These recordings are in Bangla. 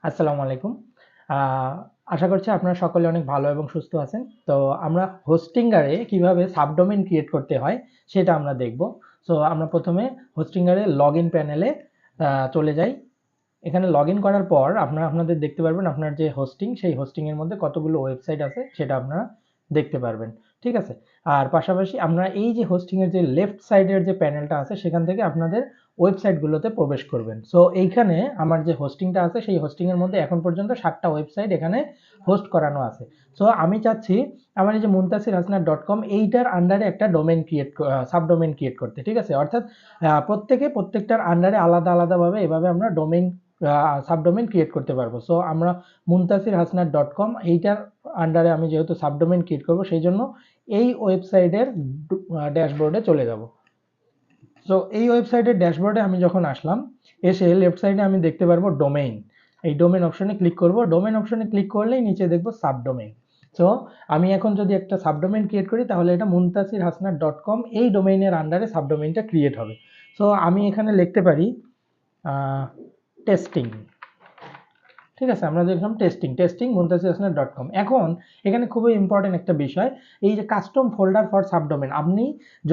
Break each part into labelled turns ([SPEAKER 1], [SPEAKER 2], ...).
[SPEAKER 1] আসসালামু আলাইকুম। আ আশা করছি আপনারা সকলে অনেক ভালো এবং সুস্থ আছেন। তো আমরা হোস্টিংগারে কিভাবে সাবডোমেইন ক্রিয়েট করতে হয় সেটা আমরা দেখব। সো আমরা প্রথমে হোস্টিংগারে লগইন প্যানেলে চলে যাই। এখানে লগইন করার পর আপনারা আপনাদের দেখতে পারবেন আপনার যে হোস্টিং সেই হোস্টিং এর মধ্যে কতগুলো ওয়েবসাইট আছে সেটা আপনারা দেখতে পারবেন। ঠিক আছে? আর পাশাপাশি আপনারা এই যে হোস্টিং এর যে লেফট সাইডের যে প্যানেলটা আছে সেখান থেকে আপনাদের ওয়েবসাইটগুলোতে প্রবেশ করবেন। সো এইখানে আমার যে হোস্টিংটা আছে সেই হোস্টিং এর মধ্যে এখন পর্যন্ত ৭টা ওয়েবসাইট এখানে হোস্ট করানো আছে। সো আমি চাচ্ছি আমার এই যে muntasirhasna.com এইটার আন্ডারে একটা ডোমেইন সাবডোমেইন ক্রিয়েট করতে। ঠিক আছে? অর্থাৎ প্রত্যেকে প্রত্যেকটার আন্ডারে আলাদাভাবে এভাবে আমরা ডোমেইন সাবডোমেইন ক্রিয়েট করতে পারবো। সো আমরা muntasirhasna.com এইটার আন্ডারে আমি যেহেতু সাবডোমেইন ক্রিয়েট করব সেই জন্য এই ওয়েবসাইটের ড্যাশবোর্ডে চলে যাব। সো এই ওয়েবসাইটের ড্যাশবোর্ডে আমি যখন আসলাম, এসে লেফট সাইডে আমি দেখতে পারবো ডোমেইন। এই ডোমেইন অপশনে ক্লিক করব। ডোমেইন অপশনে ক্লিক করলেই নিচে দেখব সাবডোমেইন। সো আমি এখন যদি একটা সাবডোমেইন ক্রিয়েট করি তাহলে এটা muntasirhasna.com এই ডোমেইনের আন্ডারে সাবডোমেইনটা ক্রিয়েট হবে। সো আমি এখানে লিখতে পারি টেস্টিং। ঠিক আছে, আমরা দেখলাম টেস্টিং muntasirhasna.com। এখন এখানে খুবই ইম্পর্টেন্ট একটা বিষয়, এই যে কাস্টম ফোল্ডার ফর সাবডোমেইন, আপনি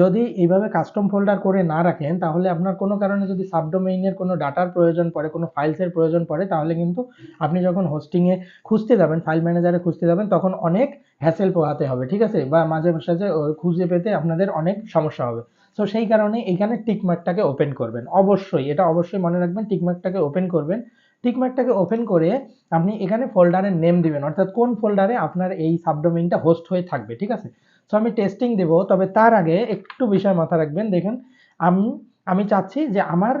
[SPEAKER 1] যদি এইভাবে কাস্টম ফোল্ডার করে না রাখেন তাহলে আপনার কোনো কারণে যদি সাবডোমেইনের কোনো ডাটার প্রয়োজন পড়ে, কোনো ফাইলসের প্রয়োজন পড়ে, তাহলে কিন্তু আপনি যখন হোস্টিংয়ে খুঁজতে যাবেন, ফাইল ম্যানেজারে খুঁজতে যাবেন, তখন অনেক হ্যাসেল পোহাতে হবে। ঠিক আছে, বা মাঝে মাঝে খুঁজে পেতে আপনাদের অনেক সমস্যা হবে। সো সেই কারণে এখানে টিকমার্কটাকে ওপেন করবেন, অবশ্যই এটা অবশ্যই মনে রাখবেন, টিকমার্কটাকে ওপেন করবেন। টিকমার্কটাকে ওপেন করে আপনি এখানে ফোল্ডারের নেম দিবেন, অর্থাৎ কোন ফোল্ডারে আপনার এই সাবডোমেইনটা হোস্ট হয়ে থাকবে। ঠিক আছে, সো আমি টেস্টিং দেব, তবে তার আগে একটু বিষয় মাথায় রাখবেন। দেখেন, আমি আমি চাচ্ছি যে আমার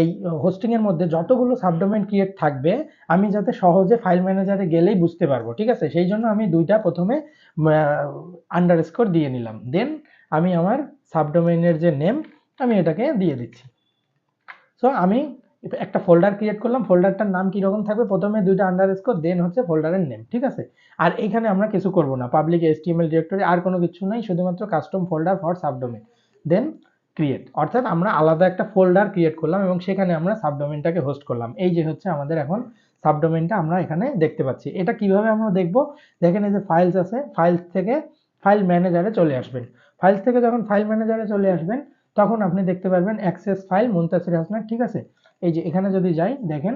[SPEAKER 1] এই হোস্টিং এর মধ্যে যতগুলো সাবডোমেইন ক্রিয়েট থাকবে আমি যাতে সহজে ফাইল ম্যানেজারে গেলেই বুঝতে পারবো। ঠিক আছে, সেই জন্য আমি দুইটা প্রথমে আন্ডারস্কোর দিয়ে নিলাম, দেন আমি আমার সাবডোমেইনের যে নেম আমি এটাকে দিয়ে দিচ্ছি। সো আমি একটা ফোল্ডার ক্রিয়েট করলাম, ফোল্ডারটার নাম কিরকম থাকবে, প্রথমে দুইটা আন্ডারস্কোর, দেন হচ্ছে ফোল্ডারের নেম। ঠিক আছে, আর এখানে আমরা কিছু করব না, পাবলিক HTML ডিরেক্টরি আর কোনো কিছু নাই, শুধুমাত্র custom folder for subdomain, then create, অর্থাৎ আমরা আলাদা একটা ফোল্ডার ক্রিয়েট করলাম এবং সেখানে আমরা সাবডোমেইনটাকে হোস্ট করলাম। এই যে হচ্ছে আমাদের এখন সাবডোমেইনটা আমরা এখানে দেখতে পাচ্ছি। এটা কিভাবে আমরা দেখব, দেখেন এই যে ফাইলস আছে, ফাইলস থেকে ফাইল ম্যানেজারে চলে আসবেন। ফাইলস থেকে যখন ফাইল ম্যানেজারে চলে আসবেন তখন আপনি দেখতে পারবেন অ্যাক্সেস ফাইল মুনতাসির হাসান। ঠিক আছে, এই যে এখানে যদি যাই দেখেন,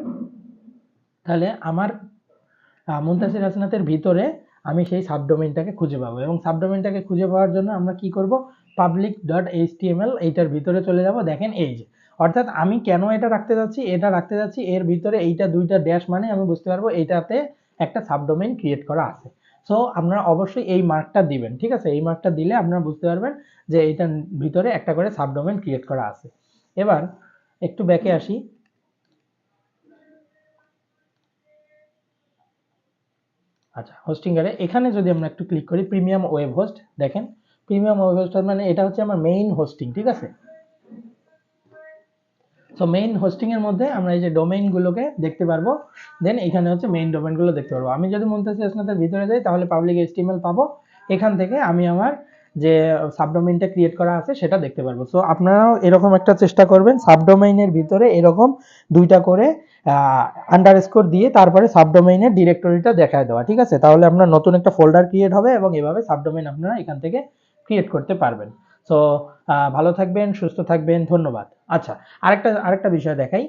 [SPEAKER 1] তাহলে আমার মুনতাসির হাসনাতের ভিতরে আমি সেই সাবডোমেইনটাকে খুঁজে পাবো, এবং সাবডোমেইনটাকে খুঁজে পাওয়ার জন্য আমরা কি করব, public.html এইটার ভিতরে চলে যাব। দেখেন এই যে, অর্থাৎ আমি কেন এটা রাখতে যাচ্ছি, এর ভিতরে এইটা দুইটা ড্যাশ, মানে আমি বুঝতে পারবো এইটাতে একটা সাবডোমেইন ক্রিয়েট করা আছে। সো আপনারা অবশ্যই এই মার্কটা দিবেন। ঠিক আছে, এই মার্কটা দিলে আপনারা বুঝতে পারবেন যে এইটার ভিতরে একটা করে সাবডোমেইন ক্রিয়েট করা আছে। এবার একটু ব্যাকে আসি। আচ্ছা, হোস্টিংয়ারে এখানে যদি আমরা একটু ক্লিক করি প্রিমিয়াম ওয়েব হোস্ট, দেখেন প্রিমিয়াম ওয়েব হোস্ট মানে এটা হচ্ছে আমার মেইন হোস্টিং। ঠিক আছে, সো মেইন হোস্টিং এর মধ্যে আমরা এই যে ডোমেইন গুলোকে দেখতে পারবো, দেন এখানে হচ্ছে মেইন ডোমেইন গুলো দেখতে পারবো। আমি যদি মুনতাসির হাসনাতের ভিতরে যাই তাহলে পাবলিক HTML পাবো, এখান থেকে আমি আমার যে সাবডোমেইনটা ক্রিয়েট করা আছে সেটা দেখতে পারবো। সো আপনারাও এরকম একটা চেষ্টা করবেন, সাবডোমেইনের ভিতরে এরকম দুইটা করে আন্ডারস্কোর দিয়ে তারপরে সাবডোমেইনের ডিরেক্টরিটা দেখায় দেওয়া। ঠিক আছে, তাহলে আপনার নতুন একটা ফোল্ডার ক্রিয়েট হবে এবং এভাবে সাবডোমেইন আপনারা এখান থেকে ক্রিয়েট করতে পারবেন। সো ভালো থাকবেন, সুস্থ থাকবেন, ধন্যবাদ। আচ্ছা, আরেকটা বিষয় দেখাই।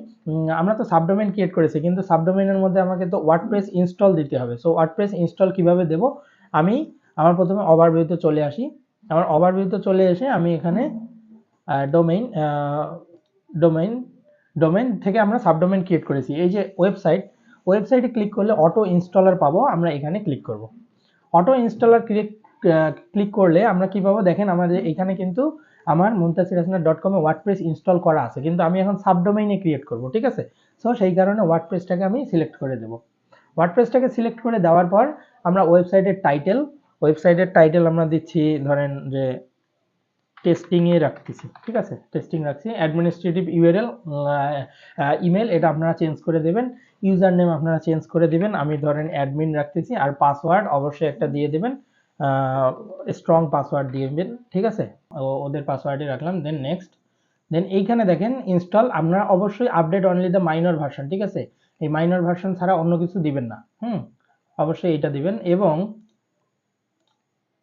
[SPEAKER 1] আমরা তো সাবডোমেইন ক্রিয়েট করেছি, কিন্তু সাবডোমেইনের মধ্যে আমাকে তো ওয়ার্ডপ্রেস ইনস্টল দিতে হবে। সো ওয়ার্ডপ্রেস ইনস্টল কিভাবে দেব, আমার প্রথমে ওভারভিউতে চলে আসি। আমার ওভারভিউতে চলে এসে আমি এখানে ডোমেইন ডোমেইন ডোমেইন থেকে আমরা সাবডোমেইন ক্রিয়েট করেছি। এই যে ওয়েবসাইটে ক্লিক করলে অটো ইনস্টলার পাবো, আমরা এখানে ক্লিক করব। অটো ইনস্টলার ক্লিক করলে আমরা কি পাবো, দেখেন আমাদের এখানে কিন্তু আমার muntasirhasna.com এ ওয়ার্ডপ্রেস ইনস্টল করা আছে, কিন্তু আমি এখন সাবডোমেইনে ক্রিয়েট করব। ঠিক আছে, সো সেই কারণে ওয়ার্ডপ্রেসটাকে আমি সিলেক্ট করে দেব। ওয়ার্ডপ্রেসটাকে সিলেক্ট করে দেওয়ার পর আমরা ওয়েবসাইটের টাইটেল আমরা দিচ্ছি, ধরেন যে টেস্টিং এ রাখতেছি। ঠিক আছে, টেস্টিং রাখছি। অ্যাডমিনিস্ট্রেটিভ ইউআরএল ইমেল এটা আপনারা চেঞ্জ করে দেবেন। ইউজার নেম আপনারা চেঞ্জ করে দিবেন, আমি ধরেন অ্যাডমিন রাখতেছি। আর পাসওয়ার্ড অবশ্যই একটা দিয়ে দেবেন, স্ট্রং পাসওয়ার্ড দিবেন। ঠিক আছে, ওদের পাসওয়ার্ডই রাখলাম, দেন নেক্সট। দেন এইখানে দেখেন ইনস্টল, আমরা অবশ্যই update only the minor version. ঠিক আছে, এই মাইনর ভার্সন ছাড়া অন্য কিছু দিবেন না। অবশ্যই এটা দিবেন। এবং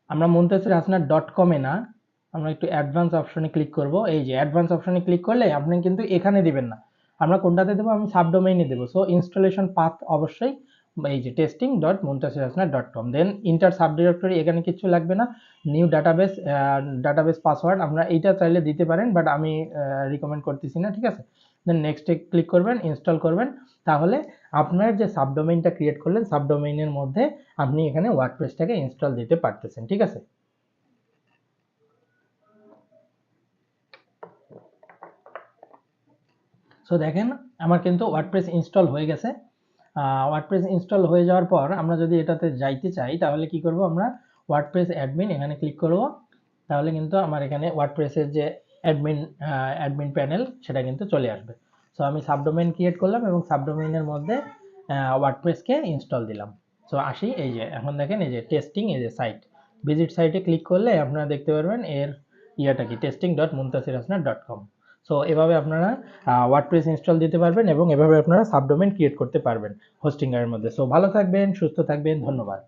[SPEAKER 1] আমরা মুনতাসির হাসনাত .com এ না, আমরা একটু অ্যাডভান্স অপশনে ক্লিক করব। এই যে অ্যাডভান্স অপশনে ক্লিক করলে আপনি কিন্তু এখানে দিবেন না, আমরা কোনটাতে দেবো, আমি সাবডোমেইনে দেবো। সো ইনস্টলেশন পাথ অবশ্যই এই যে testing.muntasirhasnat.com, দেন ইন্টার সাব ডিরেক্টরি, এখানে কিছু লাগবে না। নিউ ডাটাবেস পাসওয়ার্ড আমরা এইটা চাইলে দিতে পারেন, বাট আমি রিকমেন্ড করতেছি না, ঠিক আছে। দেন নেক্সটে ক্লিক করবেন, ইনস্টল করবেন। তাহলে আপনার যে সাবডোমেইনটা ক্রিয়েট করলেন, সাবডোমেইনের মধ্যে আপনি এখানে ওয়ার্ডপ্রেসটাকে ইনস্টল দিতে পারতেছেন, ঠিক আছে। সো দেখেন আমার কিন্তু ওয়ার্ডপ্রেস ইনস্টল হয়ে গেছে। ওয়ার্ডপ্রেস ইনস্টল হয়ে যাওয়ার পর আমরা যদি এটাতে যাইতে চাই তাহলে কি করব, আমরা ওয়ার্ডপ্রেস অ্যাডমিন এখানে ক্লিক করব। তাহলে কিন্তু আমার এখানে ওয়ার্ডপ্রেসের যে অ্যাডমিন প্যানেল সেটা কিন্তু চলে আসবে। সো আমি সাবডোমেইন ক্রিয়েট করলাম এবং সাবডোমেইনের মধ্যে ওয়ার্ডপ্রেসকে ইনস্টল দিলাম। সো আসি, এই যে এখন দেখেন এই যে টেস্টিং, এই যে সাইট, ভিজিট সাইটে ক্লিক করলে আপনারা দেখতে পারবেন এর ইয়াটা কি, testing.muntasirhasnat.com। সো এভাবে আপনারা ওয়ার্ডপ্রেস ইনস্টল দিতে পারবেন এবং এভাবে আপনারা সাবডোমেইন ক্রিয়েট করতে পারবেন হোস্টিং এর মধ্যে। সো ভালো থাকবেন, সুস্থ থাকবেন, ধন্যবাদ।